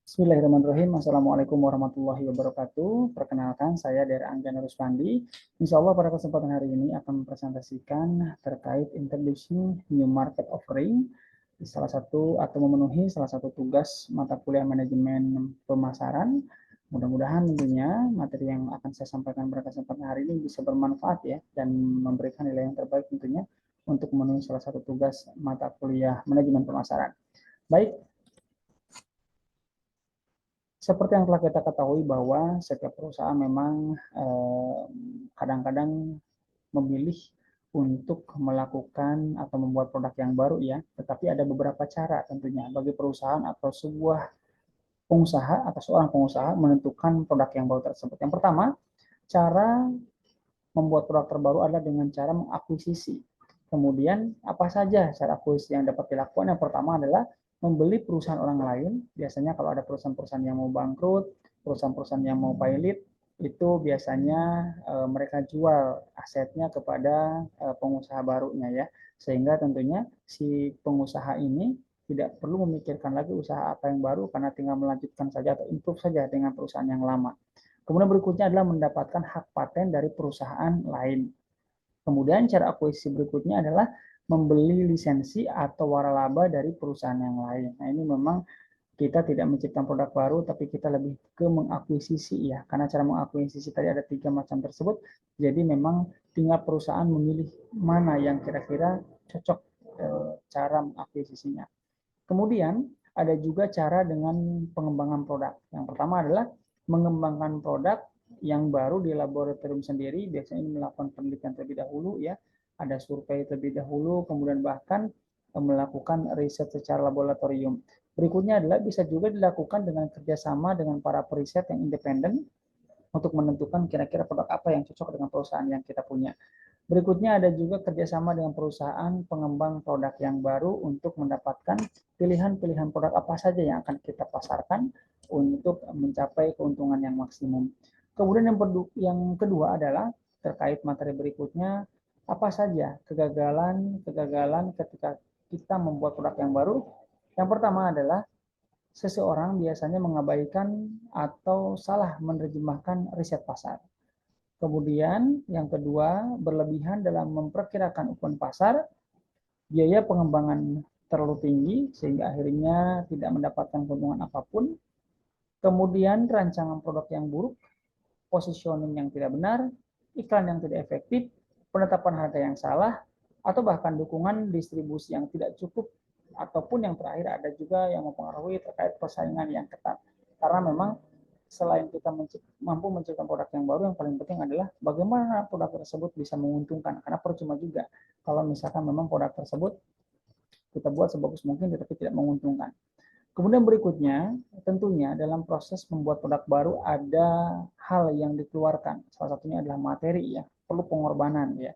Bismillahirrahmanirrahim. Assalamualaikum warahmatullahi wabarakatuh. Perkenalkan, saya dari Anggiana Ruswandi. Insya Allah pada kesempatan hari ini akan mempresentasikan terkait introducing new market offering, salah satu atau memenuhi salah satu tugas mata kuliah manajemen pemasaran. Mudah-mudahan tentunya materi yang akan saya sampaikan pada kesempatan hari ini bisa bermanfaat ya, dan memberikan nilai yang terbaik tentunya untuk memenuhi salah satu tugas mata kuliah manajemen pemasaran. Baik, seperti yang telah kita ketahui bahwa setiap perusahaan memang kadang-kadang memilih untuk melakukan atau membuat produk yang baru ya, tetapi ada beberapa cara tentunya bagi perusahaan atau sebuah pengusaha atau seorang pengusaha menentukan produk yang baru tersebut. Yang pertama, cara membuat produk terbaru adalah dengan cara mengakuisisi. Kemudian apa saja cara akuisisi yang dapat dilakukan? Yang pertama adalah membeli perusahaan orang lain. Biasanya kalau ada perusahaan-perusahaan yang mau bangkrut, perusahaan-perusahaan yang mau pilot, itu biasanya mereka jual asetnya kepada pengusaha barunya ya. Sehingga tentunya si pengusaha ini tidak perlu memikirkan lagi usaha apa yang baru karena tinggal melanjutkan saja atau improve saja dengan perusahaan yang lama. Kemudian berikutnya adalah mendapatkan hak paten dari perusahaan lain. Kemudian cara akuisisi berikutnya adalah membeli lisensi atau waralaba dari perusahaan yang lain. Nah, ini memang kita tidak menciptakan produk baru, tapi kita lebih ke mengakuisisi ya. Karena cara mengakuisisi tadi ada 3 macam tersebut, jadi memang tinggal perusahaan memilih mana yang kira-kira cocok cara mengakuisisinya. Kemudian ada juga cara dengan pengembangan produk. Yang pertama adalah mengembangkan produk yang baru di laboratorium sendiri. Biasanya ini melakukan penelitian terlebih dahulu ya, ada survei terlebih dahulu, kemudian bahkan melakukan riset secara laboratorium. Berikutnya adalah bisa juga dilakukan dengan kerjasama dengan para periset yang independen untuk menentukan kira-kira produk apa yang cocok dengan perusahaan yang kita punya. Berikutnya ada juga kerjasama dengan perusahaan pengembang produk yang baru untuk mendapatkan pilihan-pilihan produk apa saja yang akan kita pasarkan untuk mencapai keuntungan yang maksimum. Kemudian yang kedua adalah terkait materi berikutnya, apa saja kegagalan ketika kita membuat produk yang baru. Yang pertama adalah seseorang biasanya mengabaikan atau salah menerjemahkan riset pasar. Kemudian yang kedua, berlebihan dalam memperkirakan ukuran pasar, biaya pengembangan terlalu tinggi sehingga akhirnya tidak mendapatkan keuntungan apapun. Kemudian rancangan produk yang buruk, positioning yang tidak benar, iklan yang tidak efektif, penetapan harga yang salah, atau bahkan dukungan distribusi yang tidak cukup, ataupun yang terakhir ada juga yang mempengaruhi terkait persaingan yang ketat. Karena memang selain kita mampu menciptakan produk yang baru, yang paling penting adalah bagaimana produk tersebut bisa menguntungkan. Karena percuma juga kalau misalkan memang produk tersebut kita buat sebagus mungkin tetapi tidak menguntungkan. Kemudian berikutnya, tentunya dalam proses membuat produk baru ada hal yang dikeluarkan. Salah satunya adalah materi ya, perlu pengorbanan ya.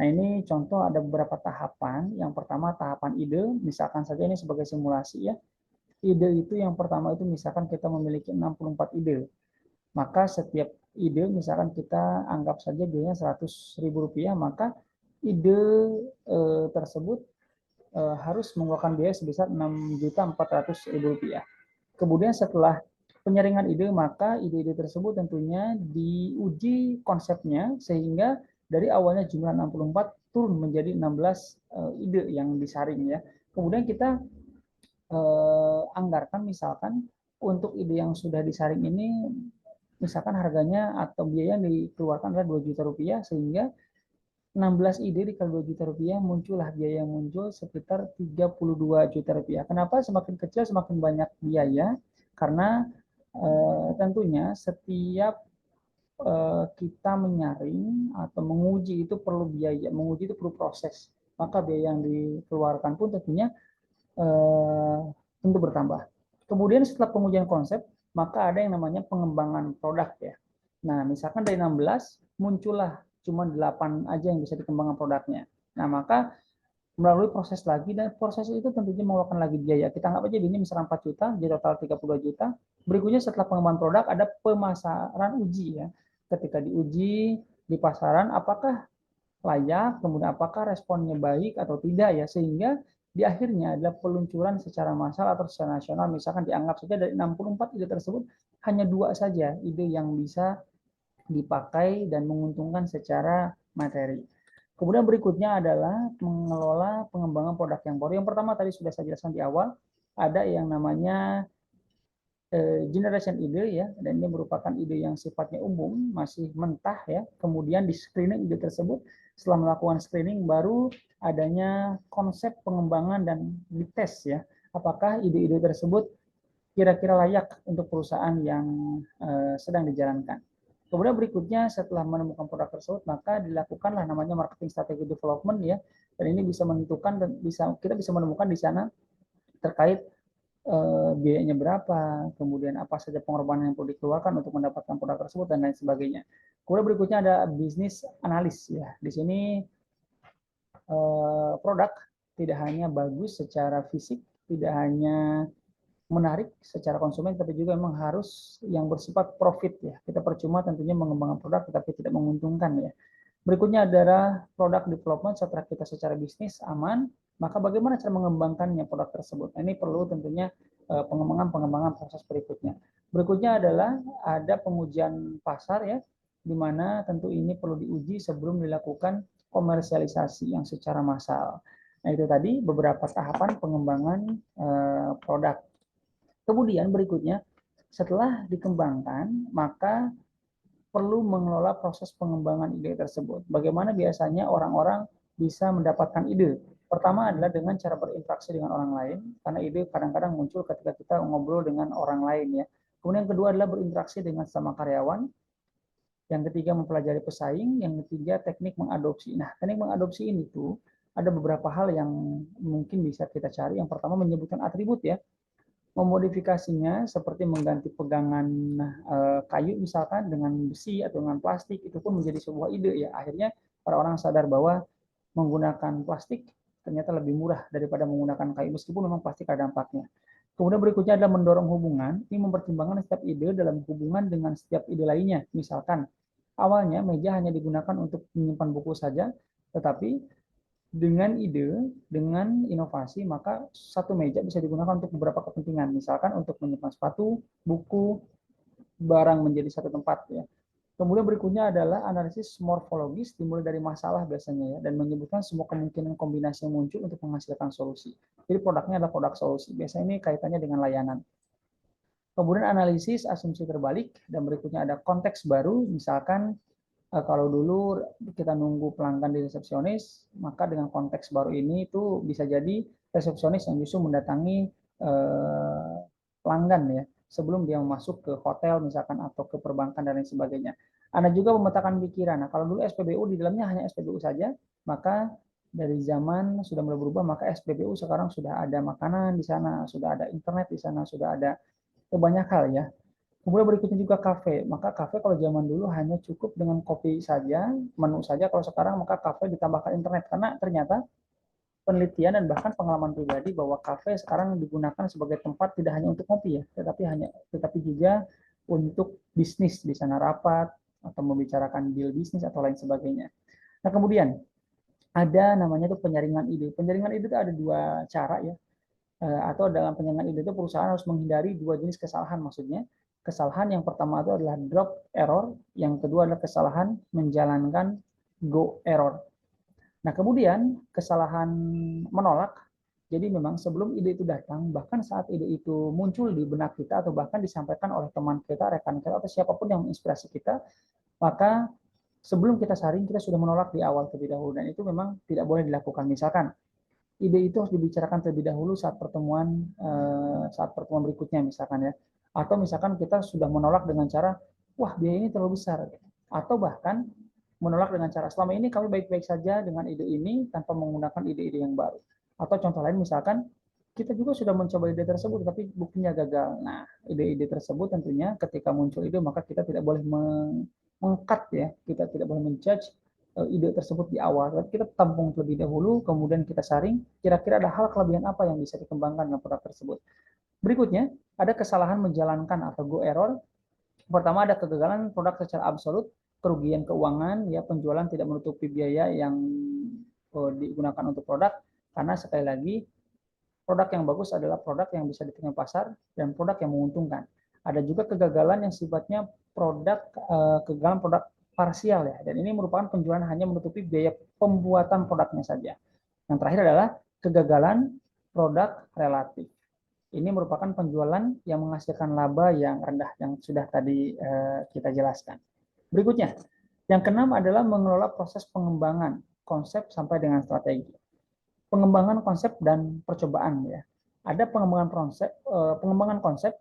Nah, ini contoh ada beberapa tahapan. Yang pertama tahapan ide, misalkan saja ini sebagai simulasi ya. Ide itu yang pertama itu misalkan kita memiliki 64 ide. Maka setiap ide misalkan kita anggap saja biayanya Rp100.000, maka ide tersebut harus mengeluarkan biaya sebesar Rp6.400.000. Kemudian setelah penyaringan ide, maka ide-ide tersebut tentunya diuji konsepnya sehingga dari awalnya jumlah 64 turun menjadi 16 ide yang disaring ya. Kemudian kita anggarkan misalkan untuk ide yang sudah disaring ini misalkan harganya atau biaya yang dikeluarkan adalah Rp2 juta sehingga 16 ide dikali Rp2 juta muncullah biaya yang muncul sekitar Rp32 juta. Kenapa semakin kecil semakin banyak biaya? Karena tentunya setiap kita menyaring atau menguji itu perlu biaya, menguji itu perlu proses. Maka biaya yang dikeluarkan pun tentunya tentu bertambah. Kemudian setelah pengujian konsep, maka ada yang namanya pengembangan produk ya. Nah, misalkan dari 16 muncullah cuma 8 aja yang bisa dikembangkan produknya. Nah, maka melalui proses lagi dan proses itu tentunya mengeluarkan lagi biaya. Kita anggap aja ini misalkan 4 juta, jadi total 32 juta. Berikutnya setelah pengembangan produk ada pemasaran uji ya. Ketika diuji di pasaran apakah layak, kemudian apakah responnya baik atau tidak ya, sehingga di akhirnya adalah peluncuran secara massal atau secara nasional. Misalkan dianggap saja dari 64 ide tersebut hanya 2 saja ide yang bisa dipakai dan menguntungkan secara materi. Kemudian berikutnya adalah mengelola pengembangan produk yang baru. Yang pertama tadi sudah saya jelaskan di awal, ada yang namanya generation ide ya, dan ini merupakan ide yang sifatnya umum, masih mentah ya. Kemudian di screening ide tersebut, setelah melakukan screening baru adanya konsep pengembangan dan dites ya. Apakah ide-ide tersebut kira-kira layak untuk perusahaan yang sedang dijalankan. Kemudian berikutnya setelah menemukan produk tersebut maka dilakukanlah namanya marketing strategi development ya. Dan ini bisa menentukan dan kita bisa menemukan di sana terkait biayanya berapa, kemudian apa saja pengorbanan yang perlu dikeluarkan untuk mendapatkan produk tersebut dan lain sebagainya. Kemudian berikutnya ada bisnis analis ya. Di sini produk tidak hanya bagus secara fisik, tidak hanya menarik secara konsumen, tapi juga memang harus yang bersifat profit ya. Kita percuma tentunya mengembangkan produk tetapi tidak menguntungkan ya. Berikutnya adalah product development. Setelah kita secara bisnis aman, maka bagaimana cara mengembangkannya produk tersebut. Nah, ini perlu tentunya pengembangan proses berikutnya. Berikutnya adalah ada pengujian pasar ya, di mana tentu ini perlu diuji sebelum dilakukan komersialisasi yang secara massal. Nah, itu tadi beberapa tahapan pengembangan produk. Kemudian berikutnya, setelah dikembangkan, maka perlu mengelola proses pengembangan ide tersebut. Bagaimana biasanya orang-orang bisa mendapatkan ide? Pertama adalah dengan cara berinteraksi dengan orang lain, karena ide kadang-kadang muncul ketika kita ngobrol dengan orang lain ya. Kemudian yang kedua adalah berinteraksi dengan sama karyawan. Yang ketiga mempelajari pesaing, yang ketiga teknik mengadopsi. Nah, teknik mengadopsi ini tuh ada beberapa hal yang mungkin bisa kita cari. Yang pertama menyebutkan atribut ya. Memodifikasinya seperti mengganti pegangan kayu misalkan dengan besi atau dengan plastik, itu pun menjadi sebuah ide ya. Akhirnya orang-orang sadar bahwa menggunakan plastik ternyata lebih murah daripada menggunakan kayu, meskipun memang plastik ada dampaknya. Kemudian berikutnya adalah mendorong hubungan. Ini mempertimbangkan setiap ide dalam hubungan dengan setiap ide lainnya. Misalkan awalnya meja hanya digunakan untuk menyimpan buku saja, tetapi dengan ide, dengan inovasi, maka satu meja bisa digunakan untuk beberapa kepentingan. Misalkan untuk menyimpan sepatu, buku, barang menjadi satu tempat ya. Kemudian berikutnya adalah analisis morfologis, dimulai dari masalah biasanya ya, dan menyebutkan semua kemungkinan kombinasi yang muncul untuk menghasilkan solusi. Jadi produknya adalah produk solusi. Biasanya ini kaitannya dengan layanan. Kemudian analisis asumsi terbalik, dan berikutnya ada konteks baru, misalkan kalau dulu kita nunggu pelanggan di resepsionis, maka dengan konteks baru ini itu bisa jadi resepsionis yang justru mendatangi pelanggan ya, sebelum dia masuk ke hotel misalkan atau ke perbankan dan lain sebagainya. Ada juga pemetakan pikiran. Nah, kalau dulu SPBU di dalamnya hanya SPBU saja, maka dari zaman sudah mulai berubah, maka SPBU sekarang sudah ada makanan di sana, sudah ada internet di sana, sudah ada banyak hal ya. Kemudian berikutnya juga kafe. Maka kafe kalau zaman dulu hanya cukup dengan kopi saja, menu saja. Kalau sekarang maka kafe ditambahkan internet. Karena ternyata penelitian dan bahkan pengalaman pribadi bahwa kafe sekarang digunakan sebagai tempat tidak hanya untuk kopi ya, tetapi juga untuk bisnis, di sana rapat atau membicarakan deal bisnis atau lain sebagainya. Nah, kemudian ada namanya itu penyaringan ide. Penyaringan ide itu ada 2 cara ya. Atau dalam penyaringan ide itu perusahaan harus menghindari 2 jenis kesalahan, maksudnya kesalahan yang pertama itu adalah drop error, yang kedua adalah kesalahan menjalankan go error. Nah, kemudian kesalahan menolak. Jadi memang sebelum ide itu datang, bahkan saat ide itu muncul di benak kita atau bahkan disampaikan oleh teman kita, rekan kita atau siapapun yang menginspirasi kita, maka sebelum kita saring kita sudah menolak di awal terlebih dahulu, dan itu memang tidak boleh dilakukan. Misalkan ide itu harus dibicarakan terlebih dahulu saat pertemuan berikutnya misalkan ya. Atau misalkan kita sudah menolak dengan cara, wah biaya ini terlalu besar. Atau bahkan menolak dengan cara, selama ini kami baik-baik saja dengan ide ini tanpa menggunakan ide-ide yang baru. Atau contoh lain misalkan, kita juga sudah mencoba ide tersebut tapi buktinya gagal. Nah, ide-ide tersebut tentunya ketika muncul ide maka kita tidak boleh mengkat ya, kita tidak boleh menjudge ide tersebut di awal. Kita tampung terlebih dahulu, kemudian kita saring, kira-kira ada hal kelebihan apa yang bisa dikembangkan dengan produk tersebut. Berikutnya, ada kesalahan menjalankan atau go error. Pertama ada kegagalan produk secara absolut, kerugian keuangan, ya penjualan tidak menutupi biaya yang digunakan untuk produk, karena sekali lagi Produk yang bagus adalah produk yang bisa diterima pasar dan produk yang menguntungkan. Ada juga kegagalan yang sifatnya kegagalan produk parsial ya, dan ini merupakan penjualan hanya menutupi biaya pembuatan produknya saja. Yang terakhir adalah kegagalan produk relatif. Ini merupakan penjualan yang menghasilkan laba yang rendah yang sudah tadi kita jelaskan. Berikutnya, yang keenam adalah mengelola proses pengembangan konsep sampai dengan strategi. Pengembangan konsep dan percobaan ya. Ada pengembangan konsep,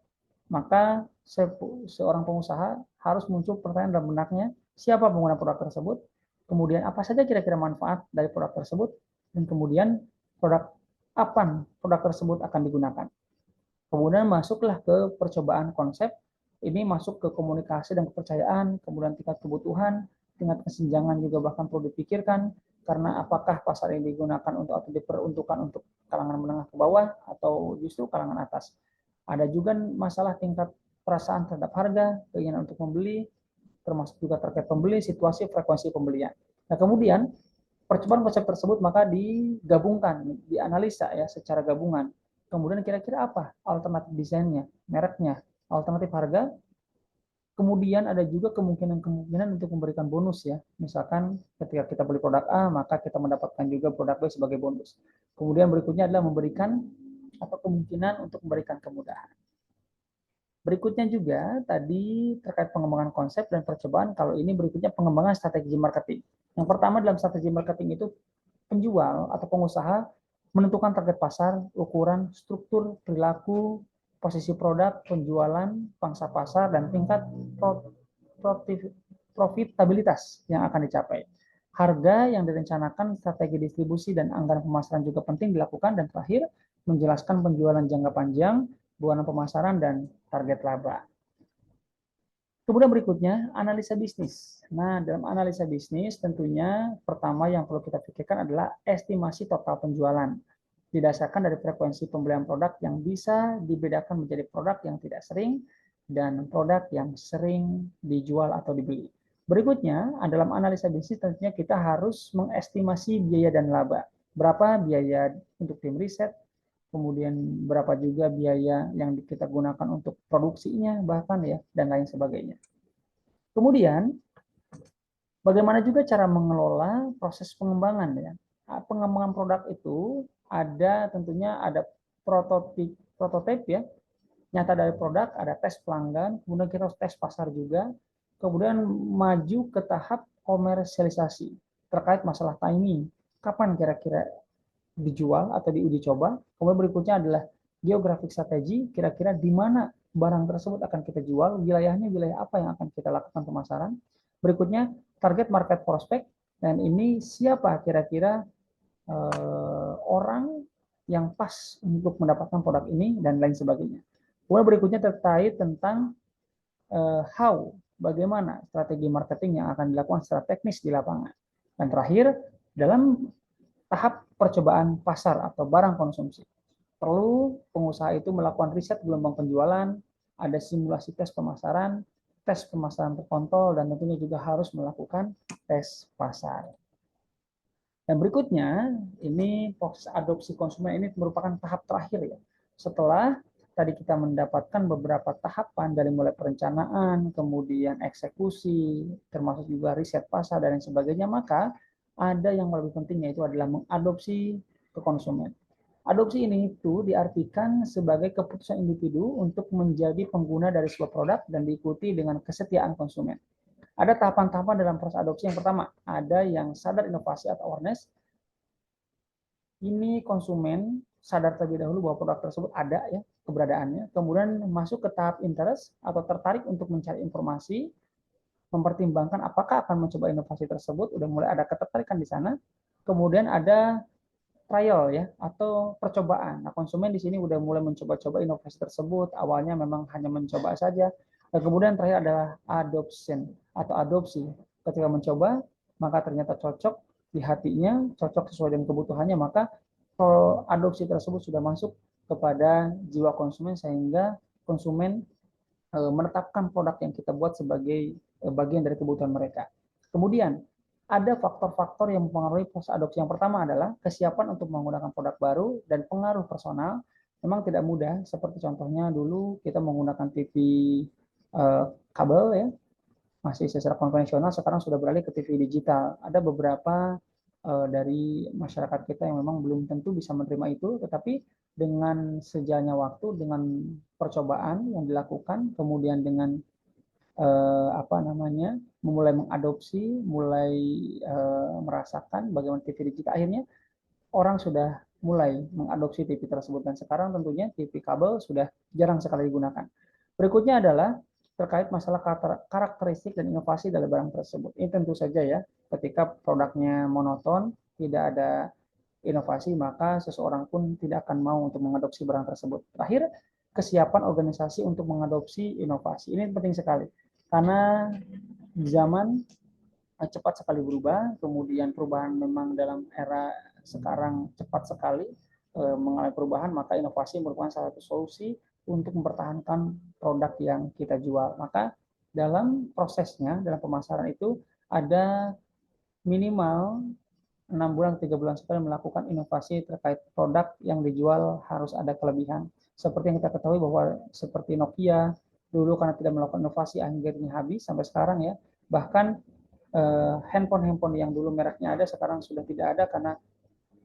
maka seorang pengusaha harus muncul pertanyaan dalam benaknya, siapa pengguna produk tersebut, kemudian apa saja kira-kira manfaat dari produk tersebut, dan kemudian kapan produk tersebut akan digunakan. Kemudian masuklah ke percobaan konsep, ini masuk ke komunikasi dan kepercayaan, kemudian tingkat kebutuhan, tingkat kesenjangan juga bahkan perlu dipikirkan, karena apakah pasar ini digunakan untuk atau diperuntukkan untuk kalangan menengah ke bawah atau justru kalangan atas. Ada juga masalah tingkat perasaan terhadap harga, keinginan untuk membeli, termasuk juga terkait pembeli, situasi, frekuensi pembelian. Nah, kemudian percobaan konsep tersebut maka digabungkan, dianalisa ya secara gabungan. Kemudian kira-kira apa alternatif desainnya, mereknya, alternatif harga. Kemudian ada juga kemungkinan untuk memberikan bonus ya. Misalkan ketika kita beli produk A, maka kita mendapatkan juga produk B sebagai bonus. Kemudian berikutnya adalah memberikan atau kemungkinan untuk memberikan kemudahan. Berikutnya juga tadi terkait pengembangan konsep dan percobaan, kalau ini berikutnya pengembangan strategi marketing. Yang pertama dalam strategi marketing itu penjual atau pengusaha menentukan target pasar, ukuran, struktur, perilaku, posisi produk, penjualan, pangsa pasar, dan tingkat profitabilitas yang akan dicapai. Harga yang direncanakan, strategi distribusi, dan anggaran pemasaran juga penting dilakukan. Dan terakhir, menjelaskan penjualan jangka panjang, buana pemasaran, dan target laba. Kemudian berikutnya, analisa bisnis. Nah, dalam analisa bisnis tentunya pertama yang perlu kita pikirkan adalah estimasi total penjualan. Didasarkan dari frekuensi pembelian produk yang bisa dibedakan menjadi produk yang tidak sering dan produk yang sering dijual atau dibeli. Berikutnya, dalam analisa bisnis tentunya kita harus mengestimasi biaya dan laba. Berapa biaya untuk tim riset, kemudian berapa juga biaya yang kita gunakan untuk produksinya bahkan ya, dan lain sebagainya. Kemudian bagaimana juga cara mengelola proses pengembangan ya. Pengembangan produk itu tentunya ada prototip ya, nyata dari produk, ada tes pelanggan, kemudian kita harus tes pasar juga, kemudian maju ke tahap komersialisasi terkait masalah timing, kapan kira-kira dijual atau diuji coba. Kemudian berikutnya adalah geografik strategi, kira-kira di mana barang tersebut akan kita jual, wilayahnya wilayah apa yang akan kita lakukan pemasaran. Berikutnya target market prospect, dan ini siapa kira-kira orang yang pas untuk mendapatkan produk ini dan lain sebagainya. Kemudian berikutnya terkait tentang how, bagaimana strategi marketing yang akan dilakukan secara teknis di lapangan. Dan terakhir, dalam tahap percobaan pasar atau barang konsumsi, perlu pengusaha itu melakukan riset gelombang penjualan, ada simulasi tes pemasaran terkontrol, dan tentunya juga harus melakukan tes pasar. Dan berikutnya, ini proses adopsi konsumen ini merupakan tahap terakhir ya. Setelah tadi kita mendapatkan beberapa tahapan dari mulai perencanaan, kemudian eksekusi, termasuk juga riset pasar dan lain sebagainya, maka ada yang lebih penting yaitu adalah mengadopsi ke konsumen. Adopsi ini itu diartikan sebagai keputusan individu untuk menjadi pengguna dari sebuah produk dan diikuti dengan kesetiaan konsumen. Ada tahapan-tahapan dalam proses adopsi. Yang pertama, ada yang sadar inovasi atau awareness. Ini konsumen sadar terlebih dahulu bahwa produk tersebut ada ya keberadaannya. Kemudian masuk ke tahap interest atau tertarik untuk mencari informasi, mempertimbangkan apakah akan mencoba inovasi tersebut, udah mulai ada ketertarikan di sana. Kemudian ada trial ya atau percobaan. Nah, konsumen di sini udah mulai mencoba-coba inovasi tersebut. Awalnya memang hanya mencoba saja. Dan kemudian terakhir adalah adoption atau adopsi. Ketika mencoba, maka ternyata cocok di hatinya, cocok sesuai dengan kebutuhannya, maka adopsi tersebut sudah masuk kepada jiwa konsumen sehingga konsumen menetapkan produk yang kita buat sebagai bagian dari kebutuhan mereka. Kemudian ada faktor-faktor yang mempengaruhi proses adopsi. Yang pertama adalah kesiapan untuk menggunakan produk baru dan pengaruh personal. Memang tidak mudah, seperti contohnya dulu kita menggunakan TV kabel ya, masih secara konvensional, sekarang sudah beralih ke TV digital. Ada beberapa dari masyarakat kita yang memang belum tentu bisa menerima itu, tetapi dengan sejalannya waktu, dengan percobaan yang dilakukan, kemudian dengan apa namanya, mulai mengadopsi, mulai merasakan bagaimana TV digital, akhirnya orang sudah mulai mengadopsi TV tersebut, dan sekarang tentunya TV kabel sudah jarang sekali digunakan. Berikutnya adalah terkait masalah karakteristik dan inovasi dari barang tersebut. Ini tentu saja ya, ketika produknya monoton, tidak ada inovasi, maka seseorang pun tidak akan mau untuk mengadopsi barang tersebut. Terakhir, kesiapan organisasi untuk mengadopsi inovasi. Ini penting sekali, karena zaman cepat sekali berubah, kemudian perubahan memang dalam era sekarang cepat sekali mengalami perubahan, maka inovasi merupakan salah satu solusi untuk mempertahankan produk yang kita jual. Maka dalam prosesnya, dalam pemasaran itu ada minimal 6 bulan, 3 bulan sekali melakukan inovasi terkait produk yang dijual, harus ada kelebihan. Seperti yang kita ketahui bahwa seperti Nokia, dulu karena tidak melakukan inovasi akhirnya habis sampai sekarang ya. Bahkan handphone-handphone yang dulu mereknya ada sekarang sudah tidak ada karena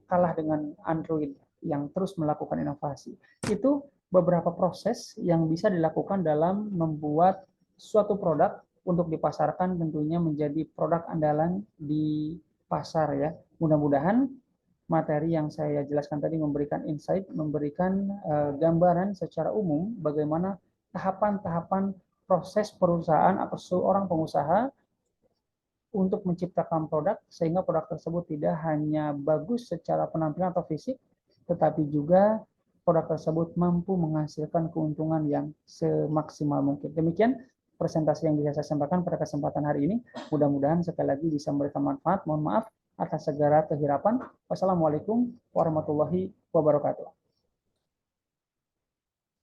kalah dengan Android yang terus melakukan inovasi. Itu beberapa proses yang bisa dilakukan dalam membuat suatu produk untuk dipasarkan, tentunya menjadi produk andalan di pasar ya. Mudah-mudahan materi yang saya jelaskan tadi memberikan insight, memberikan gambaran secara umum bagaimana tahapan-tahapan proses perusahaan atau seorang pengusaha untuk menciptakan produk, sehingga produk tersebut tidak hanya bagus secara penampilan atau fisik, tetapi juga produk tersebut mampu menghasilkan keuntungan yang semaksimal mungkin. Demikian presentasi yang bisa saya sampaikan pada kesempatan hari ini. Mudah-mudahan sekali lagi bisa memberikan manfaat. Mohon maaf atas segala kehirapan. Wassalamualaikum warahmatullahi wabarakatuh.